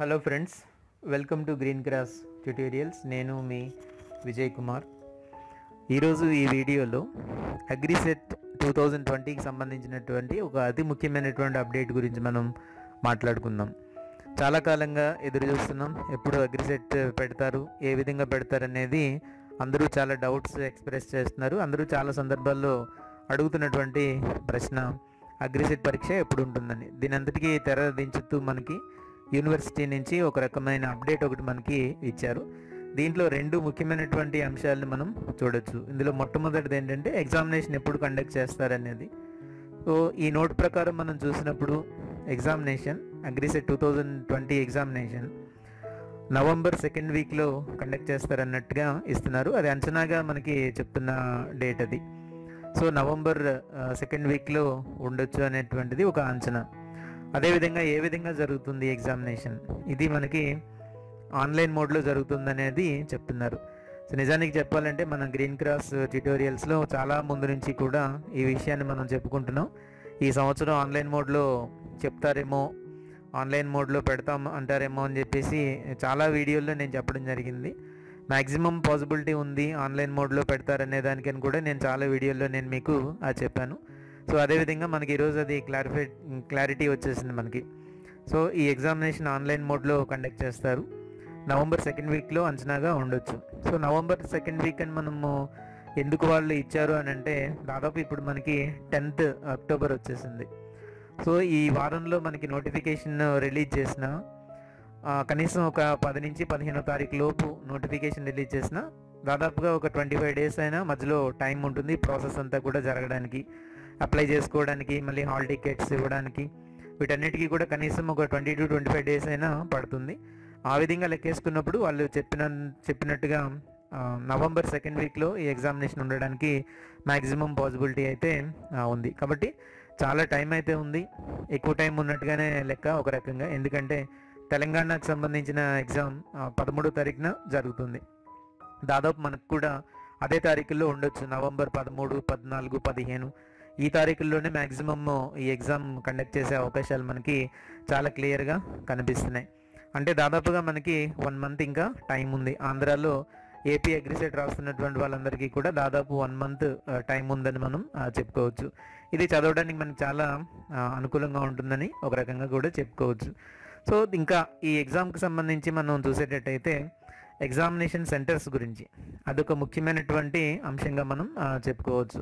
Hello friends, welcome to green grass tutorials. నేను మీ విజయ్ కుమార్. ఈరోజు ఈ వీడియోలో అగ్రిసెట్ 2020కి సంబంధించినటువంటి ఒక అతి ముఖ్యమైనటువంటి అప్డేట్ గురించి మనం మాట్లాడుకుందాం. చాలా కాలంగా ఎదురు చూస్తున్నాం, ఎప్పుడు అగ్రిసెట్ పెడతారు, ఏ విధంగా పెడతారు అనేది అందరూ చాలా డౌట్స్ ఎక్స్ప్రెస్ చేస్తున్నారు. అందరూ చాలా సందర్భాల్లో అడుగుతున్నటువంటి ప్రశ్న అగ్రిసెట్ పరీక్ష ఎప్పుడు ఉంటుందని. దీని అంతటికీ తెర దించుతూ మనకి యూనివర్సిటీ నుంచి ఒక రకమైన అప్డేట్ ఒకటి మనకి ఇచ్చారు. దీంట్లో రెండు ముఖ్యమైనటువంటి అంశాలను మనం చూడొచ్చు. ఇందులో మొట్టమొదటిది ఏంటంటే ఎగ్జామినేషన్ ఎప్పుడు కండక్ట్ చేస్తారనేది. సో ఈ నోట్ ప్రకారం మనం చూసినప్పుడు examination AGRICET 2020 examination November 2nd వీక్లో కండక్ట్ చేస్తారన్నట్టుగా ఇస్తున్నారు. అది అంచనాగా మనకి చెప్తున్న డేట్ అది. సో నవంబర్ 2nd వీక్లో ఉండొచ్చు అనేటువంటిది ఒక అంచనా. అదేవిధంగా ఏ విధంగా జరుగుతుంది ఎగ్జామినేషన్, ఇది మనకి ఆన్లైన్ మోడ్లో జరుగుతుంది అనేది చెప్తున్నారు. సో నిజానికి చెప్పాలంటే మన గ్రీన్ క్రాస్ ట్యూటోరియల్స్లో చాలా ముందు నుంచి కూడా ఈ విషయాన్ని మనం చెప్పుకుంటున్నాం. ఈ సంవత్సరం ఆన్లైన్ మోడ్లో చెప్తారేమో, ఆన్లైన్ మోడ్లో పెడతాం అంటారేమో అని చెప్పేసి చాలా వీడియోల్లో నేను చెప్పడం జరిగింది. మ్యాక్సిమం పాసిబిలిటీ ఉంది ఆన్లైన్ మోడ్లో పెడతారనే దానికని కూడా నేను చాలా వీడియోల్లో నేను మీకు చెప్పాను. సో అదేవిధంగా మనకి ఈరోజు అది క్లారిటీ వచ్చేసింది మనకి. సో ఈ ఎగ్జామినేషన్ ఆన్లైన్ మోడ్లో కండక్ట్ చేస్తారు. నవంబర్ 2nd వీక్లో అంచనాగా ఉండొచ్చు. సో నవంబర్ 2nd వీక్ అని మనము ఎందుకు వాళ్ళు ఇచ్చారు అని అంటే, దాదాపు ఇప్పుడు మనకి 10th అక్టోబర్ వచ్చేసింది. సో ఈ వారంలో మనకి నోటిఫికేషన్ రిలీజ్ చేసిన కనీసం ఒక 10 నుంచి 15వ తారీఖు లోపు నోటిఫికేషన్ రిలీజ్ చేసిన దాదాపుగా ఒక 25 డేస్ అయినా మధ్యలో టైం ఉంటుంది ప్రాసెస్ అంతా కూడా జరగడానికి, అప్లై చేసుకోవడానికి, మళ్ళీ హాల్ టికెట్స్ ఇవ్వడానికి, వీటన్నిటికీ కూడా కనీసం ఒక 20 to 25 డేస్ అయినా పడుతుంది. ఆ విధంగా లెక్కేసుకున్నప్పుడు వాళ్ళు చెప్పినట్టుగా నవంబర్ 2nd వీక్లో ఈ ఎగ్జామినేషన్ ఉండడానికి మ్యాక్సిమం పాసిబిలిటీ అయితే ఉంది. కాబట్టి చాలా టైం అయితే ఉంది, ఎక్కువ టైం ఉన్నట్టుగానే లెక్క ఒక రకంగా. ఎందుకంటే తెలంగాణకు సంబంధించిన ఎగ్జామ్ 13వ తారీఖున జరుగుతుంది. దాదాపు మనకు కూడా అదే తారీఖుల్లో ఉండొచ్చు. నవంబర్ 13, 14, 15 ఈ తారీఖుల్లోనే మ్యాక్సిమమ్ ఈ ఎగ్జామ్ కండక్ట్ చేసే అవకాశాలు మనకి చాలా క్లియర్గా కనిపిస్తున్నాయి. అంటే దాదాపుగా మనకి 1 మంత్ ఇంకా టైం ఉంది. ఆంధ్రాలో ఏపీ అగ్రిసెట్ రాస్తున్నటువంటి వాళ్ళందరికీ కూడా దాదాపు 1 మంత్ టైం ఉందని మనం చెప్పుకోవచ్చు. ఇది చదవడానికి మనకి చాలా అనుకూలంగా ఉంటుందని ఒక రకంగా కూడా చెప్పుకోవచ్చు. సో ఇంకా ఈ ఎగ్జామ్కి సంబంధించి మనం చూసేటట్టయితే ఎగ్జామినేషన్ సెంటర్స్ గురించి అదొక ముఖ్యమైనటువంటి అంశంగా మనం చెప్పుకోవచ్చు.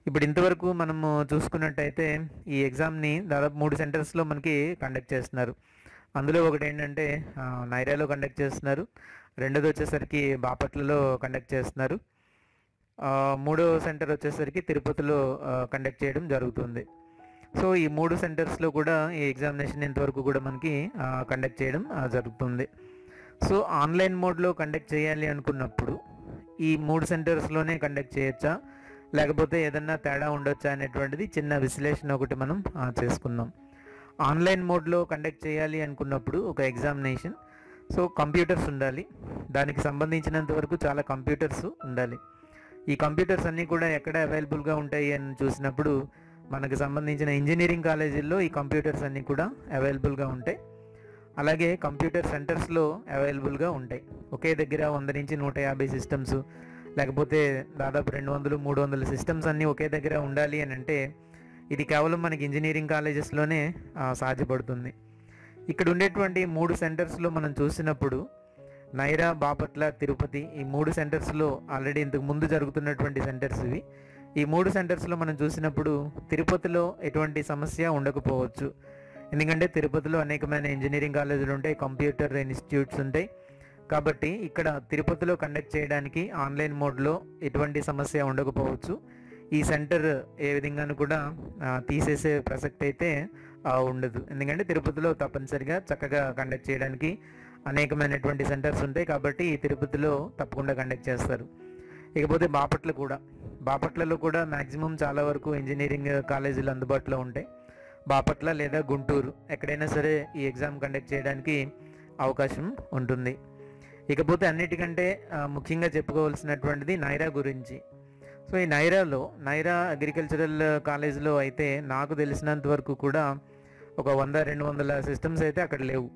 ఇప్పుడు ఇంతవరకు మనము చూసుకున్నట్టయితే ఈ ఎగ్జామ్ని దాదాపు 3 సెంటర్స్లో మనకి కండక్ట్ చేస్తున్నారు. అందులో ఒకటి ఏంటంటే నైరాలో కండక్ట్ చేస్తున్నారు, రెండోది వచ్చేసరికి బాపట్లలో కండక్ట్ చేస్తున్నారు, మూడో సెంటర్ వచ్చేసరికి తిరుపతిలో కండక్ట్ చేయడం జరుగుతుంది. సో ఈ 3 సెంటర్స్లో కూడా ఈ ఎగ్జామినేషన్ ఇంతవరకు కూడా మనకి కండక్ట్ చేయడం జరుగుతుంది. సో ఆన్లైన్ మోడ్లో కండక్ట్ చేయాలి అనుకున్నప్పుడు ఈ 3 సెంటర్స్లోనే కండక్ట్ చేయొచ్చా, లేకపోతే ఏదన్నా తేడా ఉండొచ్చా అనేటువంటిది చిన్న విశ్లేషణ ఒకటి మనం చేసుకుందాం. ఆన్లైన్ మోడ్లో కండక్ట్ చేయాలి అనుకున్నప్పుడు ఒక ఎగ్జామినేషన్, సో కంప్యూటర్స్ ఉండాలి, దానికి సంబంధించినంత వరకు చాలా కంప్యూటర్స్ ఉండాలి. ఈ కంప్యూటర్స్ అన్నీ కూడా ఎక్కడ అవైలబుల్గా ఉంటాయి అని చూసినప్పుడు మనకు సంబంధించిన ఇంజనీరింగ్ కాలేజీల్లో ఈ కంప్యూటర్స్ అన్నీ కూడా అవైలబుల్గా ఉంటాయి. అలాగే కంప్యూటర్ సెంటర్స్లో అవైలబుల్గా ఉంటాయి. ఒకే దగ్గర 100 నుంచి 150 సిస్టమ్స్, లేకపోతే దాదాపు 200, 300 సిస్టమ్స్ అన్నీ ఒకే దగ్గర ఉండాలి అని అంటే ఇది కేవలం మనకి ఇంజనీరింగ్ కాలేజెస్లోనే సాధ్యపడుతుంది. ఇక్కడ ఉండేటువంటి 3 సెంటర్స్లో మనం చూసినప్పుడు నైరా, బాపట్ల, తిరుపతి ఈ 3 సెంటర్స్లో ఆల్రెడీ ఇంతకు ముందు జరుగుతున్నటువంటి సెంటర్స్ ఇవి. ఈ 3 సెంటర్స్లో మనం చూసినప్పుడు తిరుపతిలో ఎటువంటి సమస్య ఉండకపోవచ్చు. ఎందుకంటే తిరుపతిలో అనేకమైన ఇంజనీరింగ్ కాలేజీలు ఉంటాయి, కంప్యూటర్ ఇన్స్టిట్యూట్స్ ఉంటాయి. కాబట్టి ఇక్కడ తిరుపతిలో కండక్ట్ చేయడానికి ఆన్లైన్ మోడ్లో ఎటువంటి సమస్య ఉండకపోవచ్చు. ఈ సెంటర్ ఏ విధంగానూ కూడా తీసేసే ప్రసక్తి అయితే ఉండదు. ఎందుకంటే తిరుపతిలో తప్పనిసరిగా చక్కగా కండక్ట్ చేయడానికి అనేకమైనటువంటి సెంటర్స్ ఉంటాయి. కాబట్టి ఈ తిరుపతిలో తప్పకుండా కండక్ట్ చేస్తారు. ఇకపోతే బాపట్లలో కూడా మ్యాక్సిమం చాలా వరకు ఇంజనీరింగ్ కాలేజీలు అందుబాటులో ఉంటాయి. బాపట్ల లేదా గుంటూరు ఎక్కడైనా సరే ఈ ఎగ్జామ్ కండక్ట్ చేయడానికి అవకాశం ఉంటుంది. ఇకపోతే అన్నిటికంటే ముఖ్యంగా చెప్పుకోవాల్సినటువంటిది నైరా గురించి. సో ఈ నైరా అగ్రికల్చరల్ కాలేజ్లో అయితే నాకు తెలిసినంత వరకు కూడా ఒక 100-200 సిస్టమ్స్ అయితే అక్కడ లేవు.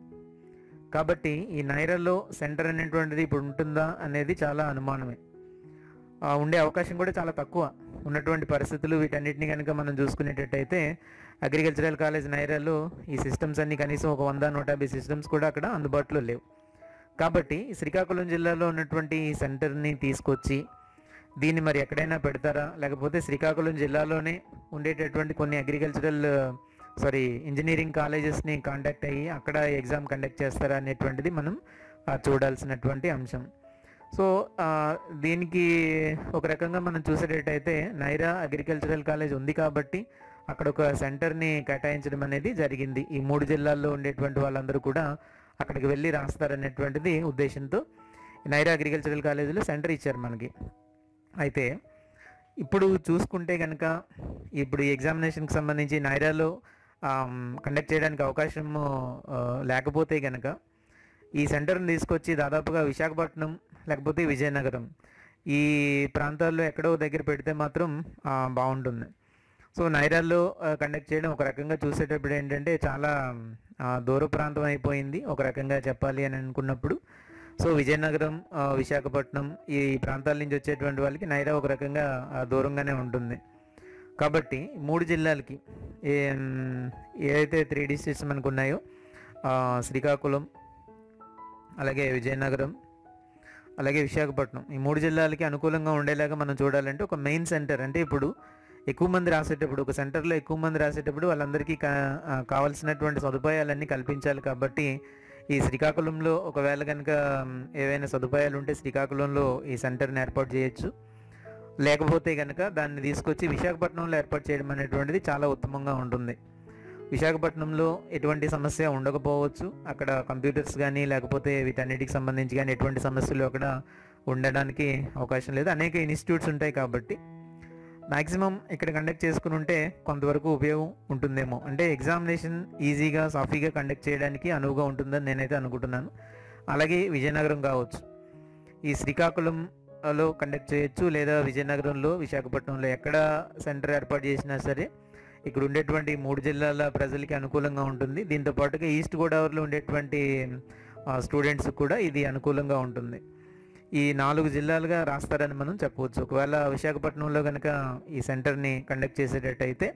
కాబట్టి ఈ నైరాలో సెంటర్ అనేటువంటిది ఇప్పుడు ఉంటుందా అనేది చాలా అనుమానమే. ఉండే అవకాశం కూడా చాలా తక్కువ. ఉన్నటువంటి పరిస్థితులు వీటన్నిటిని కనుక మనం చూసుకునేటట్టయితే అగ్రికల్చరల్ కాలేజ్ నైరాలో ఈ సిస్టమ్స్ అన్నీ కనీసం ఒక 100-150 సిస్టమ్స్ కూడా అక్కడ అందుబాటులో లేవు. కాబట్టి శ్రీకాకుళం జిల్లాలో ఉన్నటువంటి ఈ సెంటర్ని తీసుకొచ్చి దీన్ని మరి ఎక్కడైనా పెడతారా, లేకపోతే శ్రీకాకుళం జిల్లాలోనే ఉండేటటువంటి కొన్ని ఇంజనీరింగ్ కాలేజెస్ని కాంటాక్ట్ అయ్యి అక్కడ ఎగ్జామ్ కండక్ట్ చేస్తారా అనేటువంటిది మనం చూడాల్సినటువంటి అంశం. సో దీనికి ఒక రకంగా మనం చూసేటట్టయితే నైరా అగ్రికల్చరల్ కాలేజ్ ఉంది కాబట్టి అక్కడ ఒక సెంటర్ని కేటాయించడం అనేది జరిగింది. ఈ 3 జిల్లాల్లో ఉండేటువంటి వాళ్ళందరూ కూడా అక్కడికి వెళ్ళి రాస్తారనేటువంటిది ఉద్దేశంతో నైరా అగ్రికల్చరల్ కాలేజీలో సెంటర్ ఇచ్చారు మనకి. అయితే ఇప్పుడు చూసుకుంటే కనుక ఇప్పుడు ఈ ఎగ్జామినేషన్కి సంబంధించి నైరాలో కండక్ట్ చేయడానికి అవకాశం లేకపోతే కనుక ఈ సెంటర్ని తీసుకొచ్చి దాదాపుగా విశాఖపట్నం లేకపోతే విజయనగరం ఈ ప్రాంతాల్లో ఎక్కడో దగ్గర పెడితే మాత్రం బాగుంటుంది. సో నైరాలో కండక్ట్ చేయడం ఒక రకంగా చూసేటప్పుడు ఏంటంటే చాలా దూర ప్రాంతం అయిపోయింది ఒక రకంగా చెప్పాలి అని అనుకున్నప్పుడు. సో విజయనగరం, విశాఖపట్నం ఈ ప్రాంతాల నుంచి వచ్చేటువంటి వాళ్ళకి నైరా ఒక రకంగా దూరంగానే ఉంటుంది. కాబట్టి 3 జిల్లాలకి ఏదైతే 3 డిస్ట్రిక్ట్స్ మనకు ఉన్నాయో శ్రీకాకుళం, అలాగే విజయనగరం, అలాగే విశాఖపట్నం, ఈ 3 జిల్లాలకి అనుకూలంగా ఉండేలాగా మనం చూడాలంటే ఒక మెయిన్ సెంటర్, అంటే ఇప్పుడు ఎక్కువ మంది రాసేటప్పుడు ఒక సెంటర్లో ఎక్కువ మంది రాసేటప్పుడు వాళ్ళందరికీ కావాల్సినటువంటి సదుపాయాలన్నీ కల్పించాలి. కాబట్టి ఈ శ్రీకాకుళంలో ఒకవేళ కనుక ఏవైనా సదుపాయాలు ఉంటే శ్రీకాకుళంలో ఈ సెంటర్ని ఏర్పాటు చేయొచ్చు. లేకపోతే కనుక దాన్ని తీసుకొచ్చి విశాఖపట్నంలో ఏర్పాటు చేయడం అనేటువంటిది చాలా ఉత్తమంగా ఉంటుంది. విశాఖపట్నంలో ఎటువంటి సమస్య ఉండకపోవచ్చు, అక్కడ కంప్యూటర్స్ కానీ లేకపోతే వీటన్నిటికి సంబంధించి కానీ ఎటువంటి సమస్యలు అక్కడ ఉండడానికి అవకాశం లేదు. అనేక ఇన్స్టిట్యూట్స్ ఉంటాయి కాబట్టి మ్యాక్సిమం ఇక్కడ కండక్ట్ చేసుకుని ఉంటే కొంతవరకు ఉపయోగం ఉంటుందేమో, అంటే ఎగ్జామినేషన్ ఈజీగా సాఫీగా కండక్ట్ చేయడానికి అనువుగా ఉంటుందని నేనైతే అనుకుంటున్నాను. అలాగే విజయనగరం కావచ్చు, ఈ శ్రీకాకుళంలో కండక్ట్ చేయొచ్చు, లేదా విజయనగరంలో, విశాఖపట్నంలో ఎక్కడ సెంటర్ ఏర్పాటు చేసినా సరే ఇక్కడ ఉండేటువంటి 3 జిల్లాల ప్రజలకి అనుకూలంగా ఉంటుంది. దీంతో పాటుగా ఈస్ట్ గోదావరిలో ఉండేటువంటి స్టూడెంట్స్ కూడా ఇది అనుకూలంగా ఉంటుంది. ఈ 4 జిల్లాలుగా రాస్తారని మనం చెప్పవచ్చు. ఒకవేళ విశాఖపట్నంలో కనుక ఈ సెంటర్ని కండక్ట్ చేసేటట్టయితే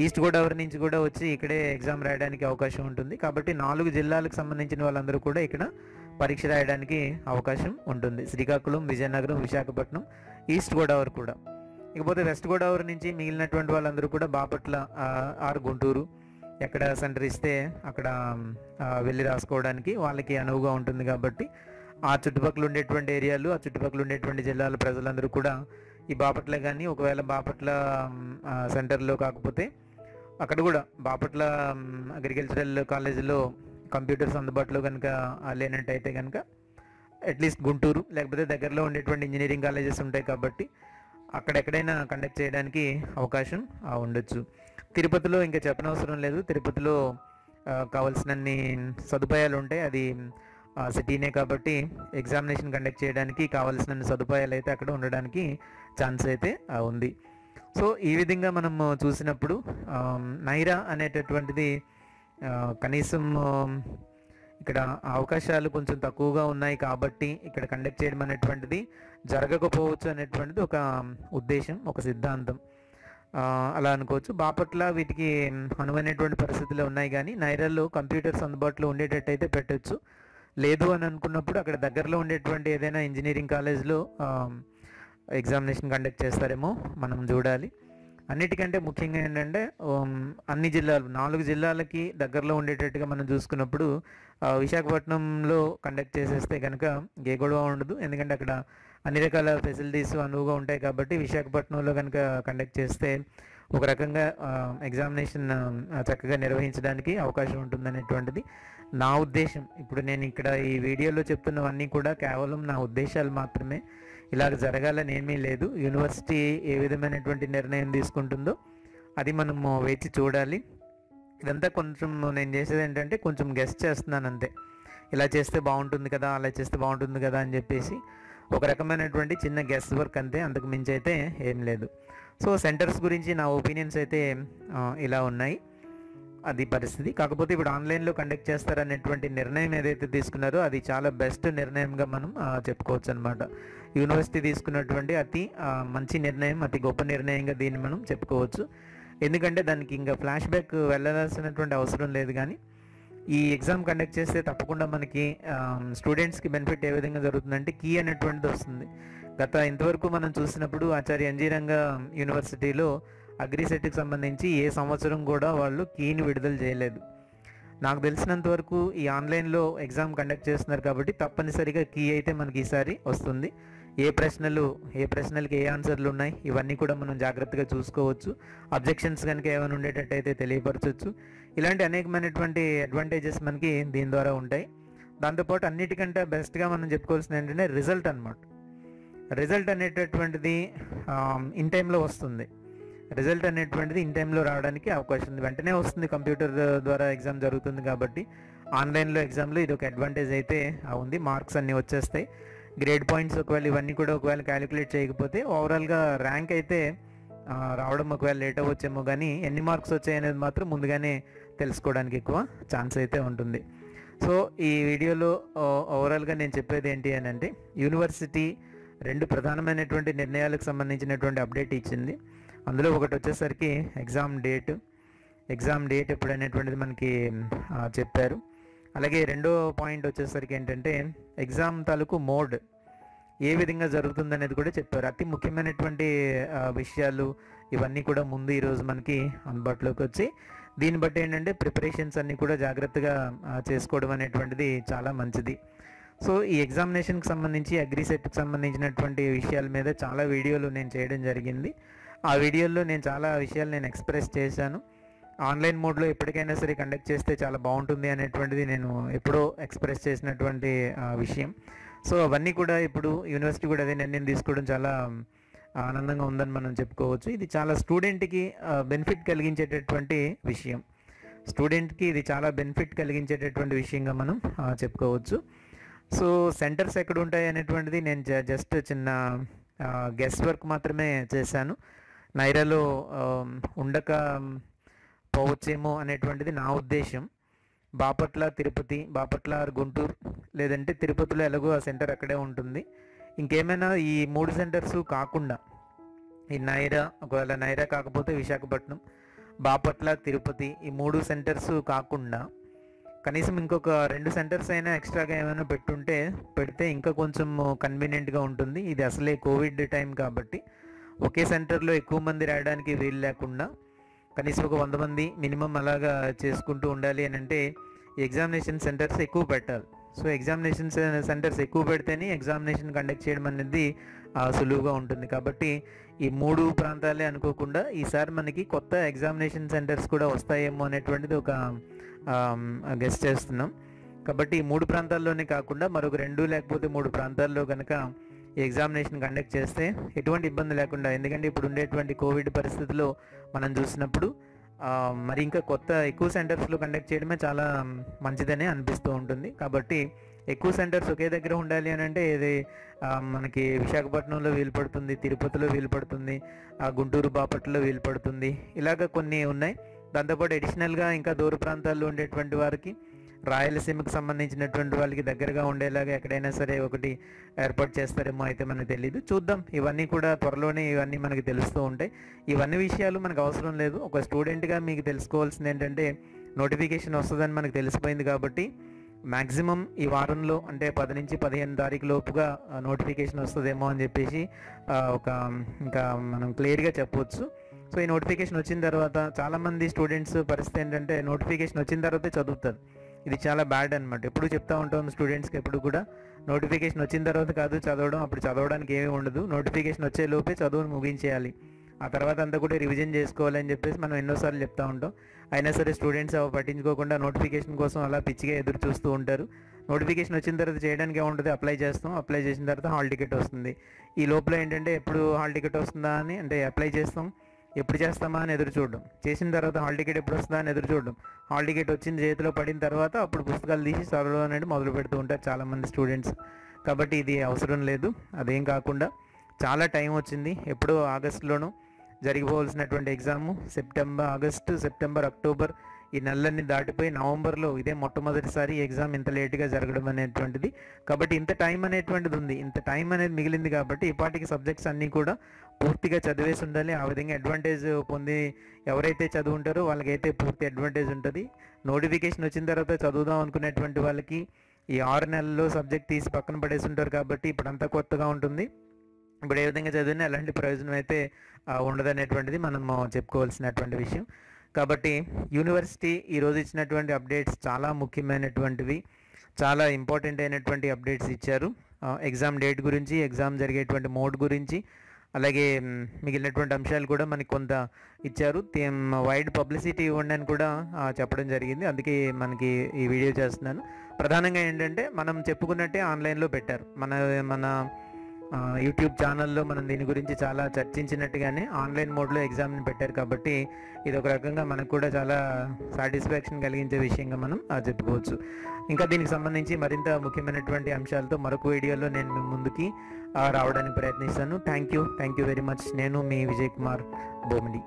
ఈస్ట్ గోదావరి నుంచి కూడా వచ్చి ఇక్కడే ఎగ్జామ్ రాయడానికి అవకాశం ఉంటుంది. కాబట్టి 4 జిల్లాలకు సంబంధించిన వాళ్ళందరూ కూడా ఇక్కడ పరీక్ష రాయడానికి అవకాశం ఉంటుంది. శ్రీకాకుళం, విజయనగరం, విశాఖపట్నం, ఈస్ట్ గోదావరి కూడా. ఇకపోతే వెస్ట్ గోదావరి నుంచి మిగిలినటువంటి వాళ్ళందరూ కూడా బాపట్ల ఆర్ గుంటూరు ఎక్కడ సెంటర్ ఇస్తే అక్కడ వెళ్ళి రాసుకోవడానికి వాళ్ళకి అనువుగా ఉంటుంది. కాబట్టి ఆ చుట్టుపక్కల ఉండేటువంటి ఏరియాలు, ఆ చుట్టుపక్కల ఉండేటువంటి జిల్లాల ప్రజలందరూ కూడా ఈ బాపట్ల కానీ, ఒకవేళ బాపట్ల సెంటర్లో కాకపోతే అక్కడ కూడా బాపట్ల అగ్రికల్చరల్ కాలేజీలో కంప్యూటర్స్ అందుబాటులో కనుక లేనట్టయితే కనుక అట్లీస్ట్ గుంటూరు లేకపోతే దగ్గరలో ఉండేటువంటి ఇంజనీరింగ్ కాలేజెస్ ఉంటాయి కాబట్టి అక్కడెక్కడైనా కండక్ట్ చేయడానికి అవకాశం ఉండొచ్చు. తిరుపతిలో ఇంకా చెప్పనవసరం లేదు. తిరుపతిలో కావాల్సినన్ని సదుపాయాలు ఉంటాయి. అది సిటీనే కాబట్టి ఎగ్జామినేషన్ కండక్ట్ చేయడానికి కావాల్సిన సదుపాయాలు అయితే అక్కడ ఉండడానికి ఛాన్స్ అయితే ఉంది. సో ఈ విధంగా మనం చూసినప్పుడు నైరా అనేటటువంటిది కనీసం ఇక్కడ అవకాశాలు కొంచెం తక్కువగా ఉన్నాయి కాబట్టి ఇక్కడ కండక్ట్ చేయడం అనేటువంటిది జరగకపోవచ్చు అనేటువంటిది ఒక ఉద్దేశం, ఒక సిద్ధాంతం అలా అనుకోవచ్చు. బాపట్ల వీటికి అనువైనటువంటి పరిస్థితులు ఉన్నాయి, కానీ నైరాలో కంప్యూటర్స్ అందుబాటులో ఉండేటట్టయితే పెట్టచ్చు. లేదు అని అనుకున్నప్పుడు అక్కడ దగ్గరలో ఉండేటువంటి ఏదైనా ఇంజనీరింగ్ కాలేజ్లో ఎగ్జామినేషన్ కండక్ట్ చేస్తారేమో మనం చూడాలి. అన్నిటికంటే ముఖ్యంగా ఏంటంటే అన్ని జిల్లాలు 4 జిల్లాలకి దగ్గరలో ఉండేటట్టుగా మనం చూసుకున్నప్పుడు విశాఖపట్నంలో కండక్ట్ చేసేస్తే కనుక ఏ గొడవ ఉండదు. ఎందుకంటే అక్కడ అన్ని రకాల ఫెసిలిటీస్ అనువుగా ఉంటాయి కాబట్టి విశాఖపట్నంలో కనుక కండక్ట్ చేస్తే ఒక రకంగా ఎగ్జామినేషన్ చక్కగా నిర్వహించడానికి అవకాశం ఉంటుందనేటువంటిది నా ఉద్దేశం. ఇప్పుడు నేను ఇక్కడ ఈ వీడియోలో చెప్తున్నవన్నీ కూడా కేవలం నా ఉద్దేశాలు మాత్రమే, ఇలాగ జరగాలని ఏమీ లేదు. యూనివర్సిటీ ఏ విధమైనటువంటి నిర్ణయం తీసుకుంటుందో అది మనము వేచి చూడాలి. ఇదంతా కొంచెం నేను చేసేది ఏంటంటే కొంచెం గెస్ట్ చేస్తున్నాను అంతే. ఇలా చేస్తే బాగుంటుంది కదా, అలా చేస్తే బాగుంటుంది కదా అని చెప్పేసి ఒక రకమైనటువంటి చిన్న గెస్ వర్క్ అంతే, అంతకు మించి అయితే ఏం లేదు. సో సెంటర్స్ గురించి నా ఒపీనియన్స్ అయితే ఇలా ఉన్నాయి. అది పరిస్థితి. కాకపోతే ఇప్పుడు ఆన్లైన్లో కండక్ట్ చేస్తారనేటువంటి నిర్ణయం ఏదైతే తీసుకున్నారో అది చాలా బెస్ట్ నిర్ణయంగా మనం చెప్పుకోవచ్చు అనమాట. యూనివర్సిటీ తీసుకున్నటువంటి అతి మంచి నిర్ణయం, అతి గొప్ప నిర్ణయంగా దీన్ని మనం చెప్పుకోవచ్చు. ఎందుకంటే దానికి ఇంకా ఫ్లాష్ బ్యాక్ వెళ్ళాల్సినటువంటి అవసరం లేదు. కానీ ఈ ఎగ్జామ్ కండక్ట్ చేస్తే తప్పకుండా మనకి స్టూడెంట్స్కి బెనిఫిట్ ఏ విధంగా జరుగుతుందంటే కీ అనేటువంటిది వస్తుంది. ఇంతవరకు మనం చూసినప్పుడు ఆచార్య ఎన్జీ రంగా యూనివర్సిటీలో అగ్రిసెట్కి సంబంధించి ఏ సంవత్సరం కూడా వాళ్ళు కీని విడుదల చేయలేదు. నాకు తెలిసినంత వరకు ఈ ఆన్లైన్లో ఎగ్జామ్ కండక్ట్ చేస్తున్నారు కాబట్టి తప్పనిసరిగా కీ అయితే మనకి ఈసారి వస్తుంది. ఏ ప్రశ్నలకి ఏ ఆన్సర్లు ఉన్నాయి ఇవన్నీ కూడా మనం జాగ్రత్తగా చూసుకోవచ్చు. అబ్జెక్షన్స్ కనుక ఏమైనా ఉండేటట్టయితే తెలియపరచవచ్చు. ఇలాంటి అనేకమైనటువంటి అడ్వాంటేజెస్ మనకి దీని ద్వారా ఉంటాయి. దాంతోపాటు అన్నిటికంటే బెస్ట్గా మనం చెప్పుకోవాల్సింది ఏంటంటే రిజల్ట్ అనమాట. రిజల్ట్ అనేటటువంటిది ఇన్ టైంలో వస్తుంది. రిజల్ట్ అనేటువంటిది ఇన్ టైంలో రావడానికి అవకాశం ఉంది. వెంటనే వస్తుంది, కంప్యూటర్ ద్వారా ఎగ్జామ్ జరుగుతుంది కాబట్టి ఆన్లైన్లో ఎగ్జామ్లో ఇది ఒక అడ్వాంటేజ్ అయితే ఉంది. మార్క్స్ అన్నీ వచ్చేస్తాయి. గ్రేడ్ పాయింట్స్ ఇవన్నీ కూడా క్యాలిక్యులేట్ చేయకపోతే ఓవరాల్గా ర్యాంక్ అయితే రావడం ఒకవేళ లేట్ అవ్వచ్చేమో, కానీ ఎన్ని మార్క్స్ వచ్చాయి అనేది మాత్రం ముందుగానే తెలుసుకోవడానికి ఎక్కువ ఛాన్స్ అయితే ఉంటుంది. సో ఈ వీడియోలో ఓవరాల్గా నేను చెప్పేది ఏంటి అని అంటే, యూనివర్సిటీ 2 ప్రధానమైనటువంటి నిర్ణయాలకు సంబంధించినటువంటి అప్డేట్ ఇచ్చింది. అందులో ఒకటి వచ్చేసరికి ఎగ్జామ్ డేట్ ఎప్పుడు అనేటువంటిది మనకి చెప్పారు. అలాగే రెండో పాయింట్ వచ్చేసరికి ఏంటంటే ఎగ్జామ్ తాలూకు మోడ్ ఏ విధంగా జరుగుతుంది అనేది కూడా చెప్పారు. అతి ముఖ్యమైనటువంటి విషయాలు ఇవన్నీ కూడా ముందు ఈరోజు మనకి అందుబాటులోకి వచ్చి, దీన్ని బట్టి ఏంటంటే ప్రిపరేషన్స్ అన్నీ కూడా జాగ్రత్తగా చేసుకోవడం అనేటువంటిది చాలా మంచిది. సో ఈ ఎగ్జామినేషన్కి సంబంధించి అగ్రిసెట్కి సంబంధించినటువంటి విషయాల మీద చాలా వీడియోలు నేను చేయడం జరిగింది. ఆ వీడియోల్లో నేను చాలా విషయాలు నేను ఎక్స్ప్రెస్ చేశాను. ఆన్లైన్ మోడ్లో ఎప్పటికైనా సరే కండక్ట్ చేస్తే చాలా బాగుంటుంది అనేటువంటిది నేను ఎప్పుడో ఎక్స్ప్రెస్ చేసినటువంటి విషయం. సో అవన్నీ కూడా ఇప్పుడు యూనివర్సిటీ కూడా అదే నిర్ణయం తీసుకోవడం చాలా ఆనందంగా ఉందని మనం చెప్పుకోవచ్చు. ఇది చాలా స్టూడెంట్కి బెనిఫిట్ కలిగించేటటువంటి విషయం. ఇది చాలా బెనిఫిట్ కలిగించేటటువంటి విషయంగా మనం చెప్పుకోవచ్చు. సో సెంటర్స్ ఎక్కడ ఉంటాయి అనేటువంటిది నేను జస్ట్ చిన్న గెస్ వర్క్ మాత్రమే చేశాను. నైరాలో ఉండక పోవచ్చేమో అనేటువంటిది నా ఉద్దేశం. బాపట్ల గుంటూరు, లేదంటే తిరుపతిలో ఎలాగో ఆ సెంటర్ అక్కడే ఉంటుంది. ఇంకేమైనా ఈ 3 సెంటర్స్ కాకుండా ఈ ఒకవేళ నైరా కాకపోతే విశాఖపట్నం, బాపట్ల, తిరుపతి ఈ 3 సెంటర్స్ కాకుండా కనీసం ఇంకొక 2 సెంటర్స్ అయినా ఎక్స్ట్రాగా ఏమైనా పెడితే ఇంకా కొంచెం కన్వీనియంట్గా ఉంటుంది. ఇది అసలే కోవిడ్ టైం కాబట్టి ఒకే సెంటర్లో ఎక్కువ మంది రాయడానికి వీలు లేకుండా కనీసం ఒక 100 మంది మినిమం అలాగా చేసుకుంటూ ఉండాలి అని అంటే ఎగ్జామినేషన్ సెంటర్స్ ఎక్కువ పెట్టాలి. సో ఎగ్జామినేషన్ సెంటర్స్ ఎక్కువ పెడితేనే ఎగ్జామినేషన్ కండక్ట్ చేయడం అనేది సులువుగా ఉంటుంది. కాబట్టి ఈ 3 ప్రాంతాలే అనుకోకుండా ఈసారి మనకి కొత్త ఎగ్జామినేషన్ సెంటర్స్ కూడా వస్తాయేమో అనేటువంటిది ఒక గెస్ చేస్తున్నాం. కాబట్టి ఈ 3 ప్రాంతాల్లోనే కాకుండా మరొక 2 లేకపోతే 3 ప్రాంతాల్లో కనుక ఈ ఎగ్జామినేషన్ కండక్ట్ చేస్తే ఎటువంటి ఇబ్బంది లేకుండా, ఎందుకంటే ఇప్పుడు ఉండేటువంటి కోవిడ్ పరిస్థితుల్లో మనం చూసినప్పుడు మరి ఇంకా ఎక్కువ సెంటర్స్లో కండక్ట్ చేయడమే చాలా మంచిదనే అనిపిస్తూ ఉంటుంది. కాబట్టి ఎక్కువ సెంటర్స్ ఒకే దగ్గర ఉండాలి అని అంటే ఇది మనకి విశాఖపట్నంలో వీలు పడుతుంది, తిరుపతిలో వీలు పడుతుంది, గుంటూరు బాపట్లలో వీలు పడుతుంది, ఇలాగ కొన్ని ఉన్నాయి. దాంతోపాటు అడిషనల్గా ఇంకా దూర ప్రాంతాల్లో ఉండేటువంటి వారికి, రాయలసీమకు సంబంధించినటువంటి వాళ్ళకి దగ్గరగా ఉండేలాగా ఎక్కడైనా సరే ఒకటి ఏర్పాటు చేస్తారేమో, అయితే మనకు తెలియదు, చూద్దాం. ఇవన్నీ కూడా త్వరలోనే ఇవన్నీ మనకి తెలుస్తూ ఉంటాయి. ఇవన్నీ విషయాలు మనకు అవసరం లేదు. ఒక స్టూడెంట్గా మీకు తెలుసుకోవాల్సింది ఏంటంటే నోటిఫికేషన్ వస్తుందని మనకు తెలిసిపోయింది కాబట్టి మ్యాక్సిమం ఈ వారంలో అంటే 10 నుంచి 15 తారీఖు లోపుగా నోటిఫికేషన్ వస్తుందేమో అని చెప్పేసి ఇంకా మనం క్లియర్గా చెప్పవచ్చు. సో ఈ నోటిఫికేషన్ వచ్చిన తర్వాత చాలామంది స్టూడెంట్స్ పరిస్థితి ఏంటంటే నోటిఫికేషన్ వచ్చిన తర్వాతే చదువుతారు. ఇది చాలా బ్యాడ్ అనమాట. ఎప్పుడు చెప్తా ఉంటాం స్టూడెంట్స్కి, ఎప్పుడు కూడా నోటిఫికేషన్ వచ్చిన తర్వాత కాదు చదవడం, అప్పుడు చదవడానికి ఏమీ ఉండదు. నోటిఫికేషన్ వచ్చే లోపే చదువును ముగించేయాలి, ఆ తర్వాత అంతా కూడా రివిజన్ చేసుకోవాలని చెప్పేసి మనం ఎన్నోసార్లు చెప్తా ఉంటాం. అయినా సరే స్టూడెంట్స్ పట్టించుకోకుండా నోటిఫికేషన్ కోసం అలా పిచ్చిగా ఎదురు చూస్తూ ఉంటారు. నోటిఫికేషన్ వచ్చిన తర్వాత చేయడానికి ఏముంటుంది, అప్లై చేస్తాం, అప్లై చేసిన తర్వాత హాల్ టికెట్ వస్తుంది. ఈ లోపల ఏంటంటే ఎప్పుడు హాల్ టికెట్ వస్తుందా అని, అంటే అప్లై చేస్తాం, ఎప్పుడు చేస్తామా అని ఎదురు చూడడం, చేసిన తర్వాత హాల్ టికెట్ ఎప్పుడు వస్తుందా అని ఎదురు చూడడం, హాల్ టికెట్ వచ్చింది చేతిలో పడిన తర్వాత అప్పుడు పుస్తకాలు తీసి చదవడం అనేది మొదలు పెడుతూ ఉంటారు చాలామంది స్టూడెంట్స్. కాబట్టి ఇది అవసరం లేదు. అదేం కాకుండా చాలా టైం వచ్చింది. ఎప్పుడో ఆగస్టులోనూ జరిగిపోవాల్సినటువంటి ఎగ్జాము ఆగస్టు, సెప్టెంబర్, అక్టోబర్ ఈ నెలలన్నీ దాటిపోయి నవంబర్లో ఇదే మొట్టమొదటిసారి ఎగ్జామ్ ఇంత లేట్గా జరగడం అనేటువంటిది. కాబట్టి ఇంత టైం అనేటువంటిది ఉంది, ఇంత టైం అనేది మిగిలింది కాబట్టి ఇప్పటికి సబ్జెక్ట్స్ అన్నీ కూడా పూర్తిగా చదివేసి ఉండాలి. ఆ విధంగా అడ్వాంటేజ్ పొంది ఎవరైతే చదువుంటారో వాళ్ళకైతే పూర్తి అడ్వాంటేజ్ ఉంటుంది. నోటిఫికేషన్ వచ్చిన తర్వాత చదువుదాం అనుకునేటువంటి వాళ్ళకి ఈ 6 నెలల్లో సబ్జెక్ట్ తీసి పక్కన పడేసి ఉంటారు కాబట్టి ఇప్పుడంతా కొత్తగా ఉంటుంది. ఇప్పుడు ఏ విధంగా చదివినా ఎలాంటి ప్రయోజనం అయితే ఉండదనేటువంటిది మనం చెప్పుకోవాల్సినటువంటి విషయం. కాబట్టి యూనివర్సిటీ ఈరోజు ఇచ్చినటువంటి అప్డేట్స్ చాలా ముఖ్యమైనటువంటివి, చాలా ఇంపార్టెంట్ అయినటువంటి అప్డేట్స్ ఇచ్చారు. ఎగ్జామ్ డేట్ గురించి, ఎగ్జామ్ జరిగేటువంటి మోడ్ గురించి, అలాగే మిగిలినటువంటి అంశాలు కూడా మనకి కొంత ఇచ్చారు. వైడ్ పబ్లిసిటీ ఇవ్వండి అని కూడా చెప్పడం జరిగింది. అందుకే మనకి ఈ వీడియో చేస్తున్నాను. ప్రధానంగా ఏంటంటే మనం చెప్పుకున్నట్టే ఆన్లైన్లో పెట్టారు. మన యూట్యూబ్ ఛానల్లో మనం దీని గురించి చాలా చర్చించినట్టుగానే ఆన్లైన్ మోడ్లో ఎగ్జామ్ని పెట్టారు. కాబట్టి ఇది ఒక రకంగా మనకు కూడా చాలా సాటిస్ఫాక్షన్ కలిగించే విషయంగా మనం చెప్పుకోవచ్చు. ఇంకా దీనికి సంబంధించి మరింత ముఖ్యమైనటువంటి అంశాలతో మరొక వీడియోలో నేను మీ ముందుకి రావడానికి ప్రయత్నిస్తాను. Thank you very much. నేను మీ విజయ్ కుమార్ బోమిడి.